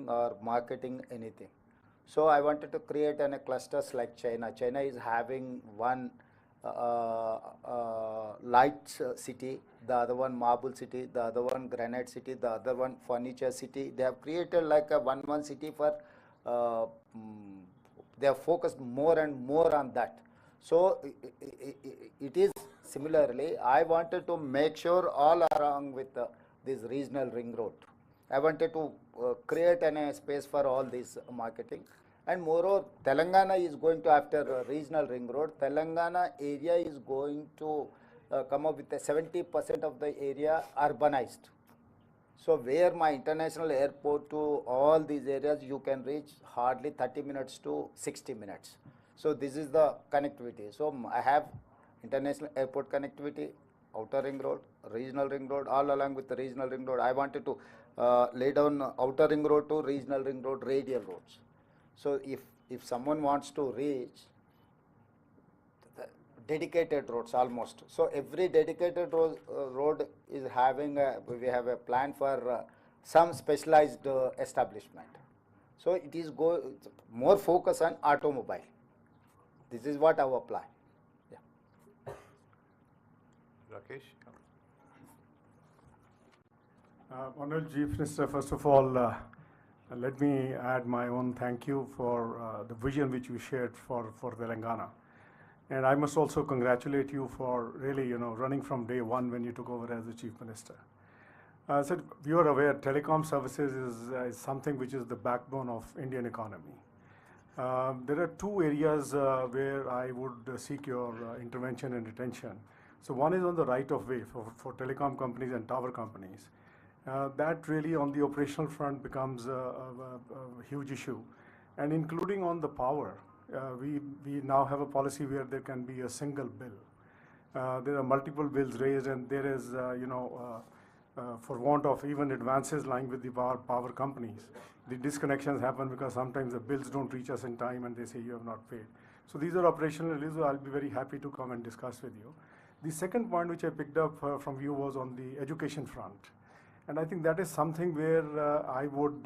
or marketing anything. So I wanted to create a clusters like China. China is having one light city, the other one marble city, the other one granite city, the other one furniture city. They have created like a one city for, they have focused more and more on that. So it is similarly, I wanted to make sure all along with this regional ring road. I wanted to create a space for all this marketing. And moreover, Telangana is going to, after regional ring road, Telangana area is going to come up with a 70% of the area urbanized. So where my international airport to all these areas, you can reach hardly 30 minutes to 60 minutes. So this is the connectivity. So I have international airport connectivity, outer ring road, regional ring road, all along with the regional ring road. I wanted to lay down outer ring road to regional ring road, radial roads. So if someone wants to reach dedicated roads almost. So every dedicated road is having we have a plan for some specialized establishment. So it is more focus on automobile. This is what our plan. Yeah. Rakesh. Honorable Chief Minister, first of all, let me add my own thank you for the vision which you shared for Telangana. And I must also congratulate you for really, running from day one when you took over as the Chief Minister. So you are aware, telecom services is something which is the backbone of Indian economy. There are two areas where I would seek your intervention and attention. So one is on the right of way for telecom companies and tower companies. That really on the operational front becomes a huge issue. And including on the power, we now have a policy where there can be a single bill. There are multiple bills raised, and there is, for want of even advances lying with the power companies, the disconnections happen because sometimes the bills don't reach us in time and they say you have not paid. So these are operational issues. I'll be very happy to come and discuss with you. The second point which I picked up from you was on the education front. And I think that is something where I would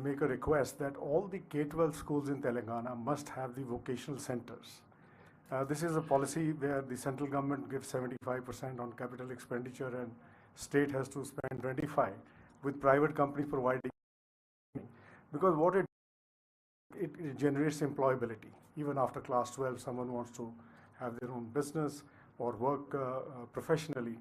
make a request that all the K-12 schools in Telangana must have the vocational centers. This is a policy where the central government gives 75% on capital expenditure and state has to spend 25%, with private companies providing. Because what it generates employability. Even after class 12, someone wants to have their own business or work professionally,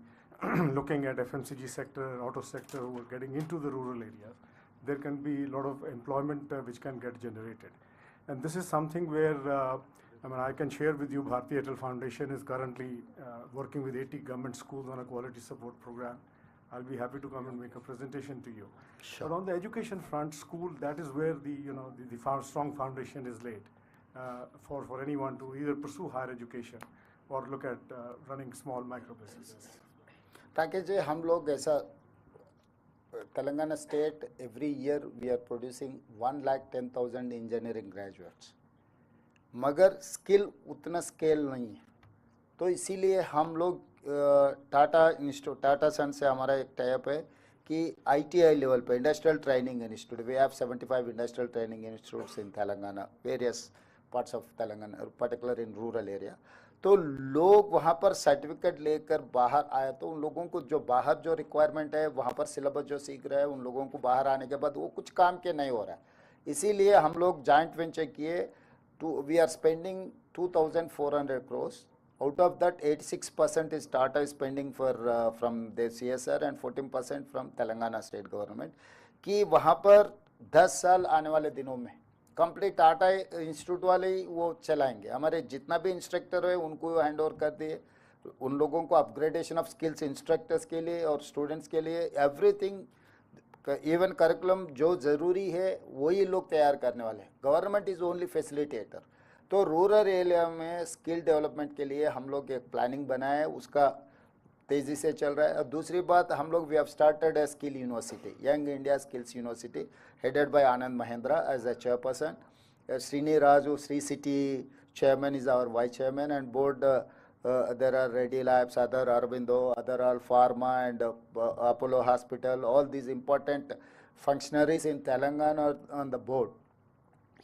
looking at FMCG sector, auto sector, who are getting into the rural areas, there can be a lot of employment which can get generated. And this is something where, I can share with you, Bharti Airtel Foundation is currently working with 80 government schools on a quality support program. I'll be happy to come and make a presentation to you. Sure. But on the education front, school, that is where the strong foundation is laid for anyone to either pursue higher education or look at running small micro businesses. Rakesh ji, हम लोग ऐसा Telangana state every year we are producing 1,10,000 engineering graduates, मगर skill उतना scale नहीं है. तो इसीलिए हम लोग टाटा सन से हमारा एक टाइप है कि ITI लेवल पे industrial training institute, we have 75 industrial training institutes in Telangana, various parts of Telangana, particular in rural area. तो लोग वहाँ पर सर्टिफिकेट लेकर बाहर आए तो उन लोगों को जो बाहर जो रिक्वायरमेंट है वहाँ पर सिलेबस जो सीख रहे हैं उन लोगों को बाहर आने के बाद वो कुछ काम के नहीं हो रहा है. इसीलिए हम लोग जॉइंट वेंचर किए. We are spending 2,400 crores. Out of that, 86% is Tata spending for from the CSR and 14% from Telangana state government. कि वहाँ पर 10 साल आने वाले दिनों में कंप्लीट टाटा इंस्टीट्यूट वाले ही वो चलाएंगे. हमारे जितना भी इंस्ट्रक्टर है उनको हैंड ओवर कर दिए. उन लोगों को अपग्रेडेशन ऑफ स्किल्स इंस्ट्रक्टर्स के लिए और स्टूडेंट्स के लिए एवरीथिंग, इवन करिकुलम जो ज़रूरी है वही लोग तैयार करने वाले हैं. Government is only facilitator. तो रूरल एरिया में स्किल डेवलपमेंट के लिए हम लोग एक प्लानिंग बनाया है, उसका तेज़ी से चल रहा है. और दूसरी बात, हम लोग we have started a skill university, young India skills university, headed by Anand Mahendra as a chairperson. Srini Raju, Sri City chairman is our vice chairman, and board there are Reddy Labs, other Aurobindo, other all Pharma and Apollo Hospital, all these important functionaries in Telangana on the board.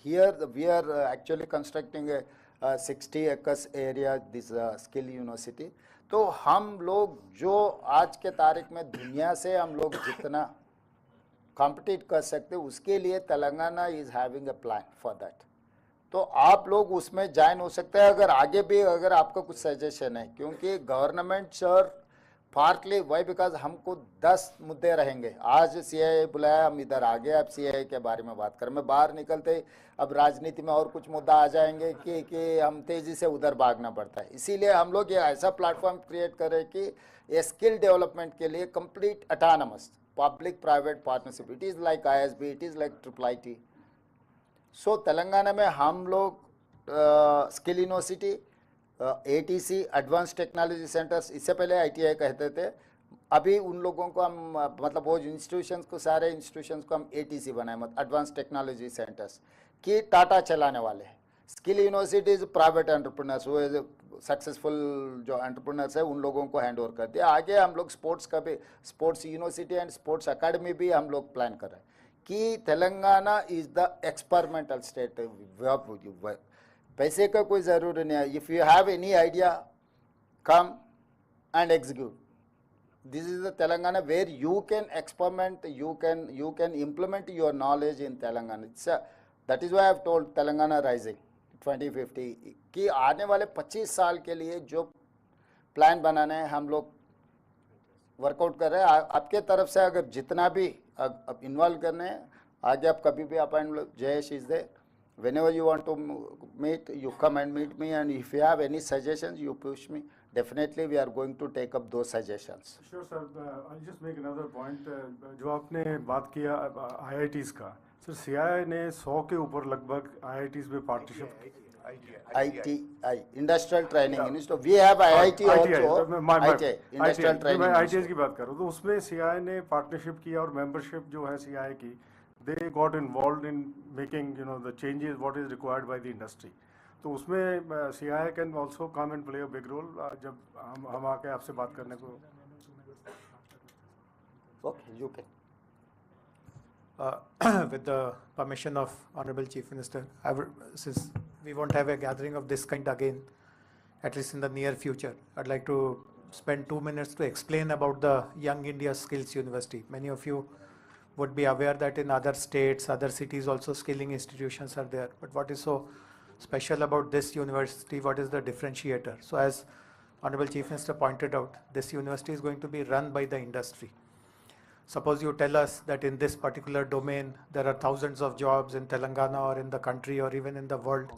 Here we are actually constructing a 60 acres area, this skill university. तो हम लोग जो आज के तारीख में दुनिया से हम लोग जितना कॉम्पिटिट कर सकते उसके लिए Telangana is having a plan for that. तो आप लोग उसमें ज्वाइन हो सकते हैं अगर आगे भी अगर आपका कुछ सजेशन है, क्योंकि government sir partly why because हमको 10 मुद्दे रहेंगे. आज CII बुलाया, हम इधर आ गए, अब CII के बारे में बात करें. मैं बाहर निकलते ही अब राजनीति में और कुछ मुद्दा आ जाएंगे कि हम तेजी से उधर भागना पड़ता है. इसीलिए हम लोग ये ऐसा प्लेटफॉर्म क्रिएट करें कि ये स्किल डेवलपमेंट के लिए complete autonomous public private partnership. It is like ISB, it is like IIIT. सो तेलंगाना में हम लोग skill university, ATC advance technology centres, इससे पहले ITI कहते थे, अभी उन लोगों को हम मतलब वो इंस्टीट्यूशंस को सारे इंस्टीट्यूशंस को हम ATC बनाए, मतलब एडवांस टेक्नोलॉजी सेंटर्स कि टाटा चलाने वाले हैं. स्किल यूनिवर्सिटीज प्राइवेट एंटरप्रेन्योर्स, वो सक्सेसफुल जो एंटरप्रेन्योर्स है उन लोगों को हैंड ओवर कर दिया. आगे हम लोग स्पोर्ट्स का भी, sports university and sports academy भी हम लोग प्लान कर रहे हैं कि Telangana is the experimental state. पैसे का कोई ज़रूरी नहीं है. If you have any idea, come and execute. This is the Telangana where you can experiment, you can implement your knowledge in Telangana. That is why I have told Telangana Rising 2050 कि आने वाले 25 साल के लिए जो plan बनाने हैं हम लोग वर्कआउट कर रहे हैं. आपके तरफ से अगर जितना भी इन्वॉल्व करने हैं, आगे आप कभी भी appoint, Jayesh is there. Whenever you want to meet, you come and meet me, and if you have any suggestions, you push me. Definitely, we are going to take up those suggestions. Sure, sir. I'll just make another point. जो आपने बात किया IITs का, sir CII ने 100 के ऊपर लगभग IITs में partnership. ITI, Industrial Training Institute. We have IIT also. ITI, Industrial Training मैं IITs Institute. की बात कर रहा हूँ. तो उसमें CII ने पार्टनरशिप किया और मेंबरशिप जो है CII की, they got involved in making the changes what is required by the industry. तो उसमें CII can also come and play a big role. जब हम आके आपसे बात करने को. Okay, you can. With the permission of Honorable Chief Minister, since we won't have a gathering of this kind again, at least in the near future, I'd like to spend 2 minutes to explain about the Young India Skills University. Many of you would be aware that in other states, other cities also skilling institutions are there. But what is so special about this university? What is the differentiator? So as Honorable Chief Minister pointed out, this university is going to be run by the industry. Suppose you tell us that in this particular domain, there are thousands of jobs in Telangana or in the country or even in the world.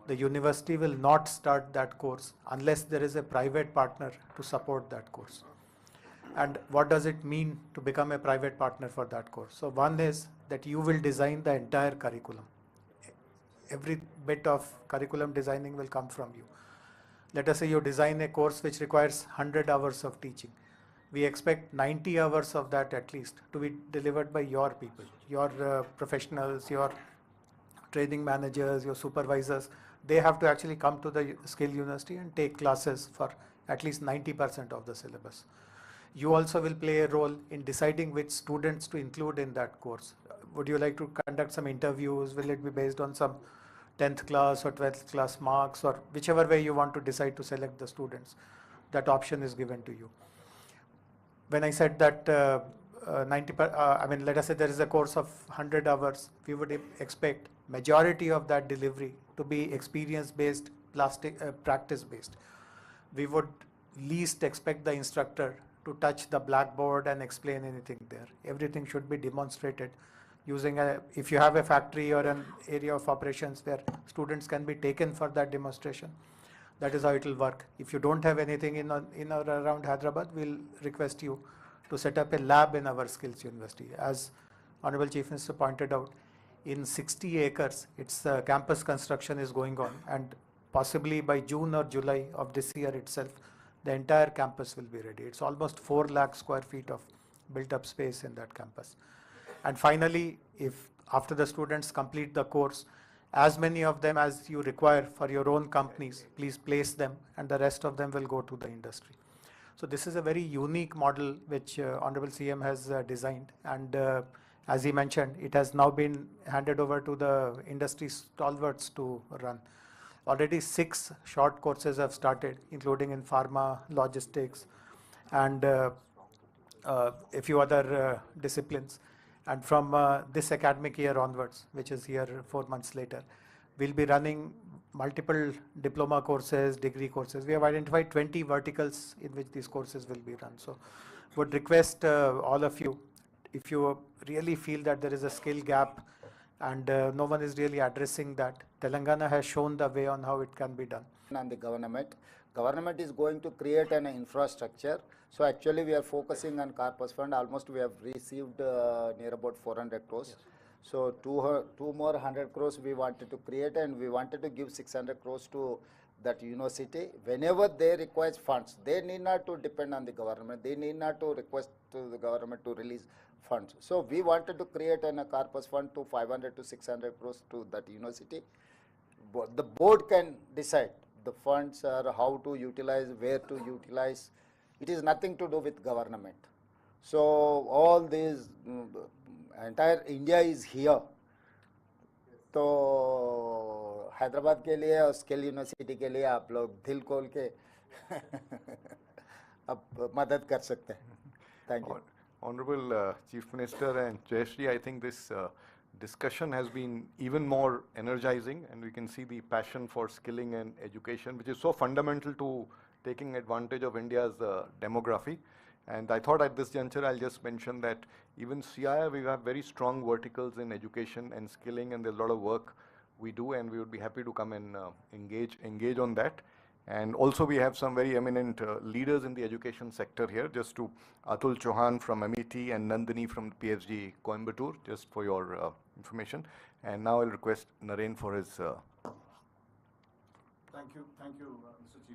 The university will not start that course unless there is a private partner to support that course. And what does it mean to become a private partner for that course? So one is that you will design the entire curriculum. Every bit of curriculum designing will come from you. Let us say you design a course which requires 100 hours of teaching. We expect 90 hours of that at least to be delivered by your people, your professionals, your training managers, your supervisors. They have to actually come to the skill university and take classes for at least 90% of the syllabus. You also will play a role in deciding which students to include in that course. Would you like to conduct some interviews? Will it be based on some 10th class or 12th class marks, or whichever way you want to decide to select the students? That option is given to you. When I said that let us say there is a course of 100 hours, we would expect majority of that delivery to be experience-based, practice-based. We would least expect the instructor to touch the blackboard and explain anything there. Everything should be demonstrated using if you have a factory or an area of operations where students can be taken for that demonstration, that is how it will work. If you don't have anything in or around Hyderabad, we'll request you to set up a lab in our skills university. As Honorable Chief Minister pointed out, in 60 acres, its campus construction is going on, and possibly by June or July of this year itself, the entire campus will be ready. It's almost 4 lakh square feet of built up space in that campus. And finally, if after the students complete the course, as many of them as you require for your own companies, please place them, and the rest of them will go to the industry. So this is a very unique model which Honorable CM has designed, and As he mentioned, it has now been handed over to the industry stalwarts to run. Already 6 short courses have started, including in pharma, logistics, and a few other disciplines. And from this academic year onwards, which is here 4 months later, we'll be running multiple diploma courses, degree courses. We have identified 20 verticals in which these courses will be run. So would request all of you, if you really feel that there is a skill gap and no one is really addressing that, Telangana has shown the way on how it can be done. And the government is going to create an infrastructure. So actually we are focusing on corpus fund. Almost we have received near about 400 crores. Yes. So two more 100 crores we wanted to create, and we wanted to give 600 crores to that university. Whenever they require funds, they need not to depend on the government. They need not to request to the government to release funds. So we wanted to create a corpus fund to 500 to 600 crores to that university. The board can decide the funds or how to utilize, where to utilize. It is nothing to do with government. So all these, entire India is here. तो हैदराबाद के लिए और skill university के लिए आप लोग दिल खोल के अब मदद कर सकते हैं. Thank you. Honorable Chief Minister and Jayashree, I think this discussion has been even more energizing, and we can see the passion for skilling and education, which is so fundamental to taking advantage of India's demography. And I thought at this juncture I'll just mention that even CII, we have very strong verticals in education and skilling, and there's a lot of work we do, and we would be happy to come and engage on that. And also we have some very eminent leaders in the education sector here, just to Atul Chauhan from MET and Nandini from PhD Coimbatore, just for your information. And now I'll request Naren for his... Thank you, Mr. Chief.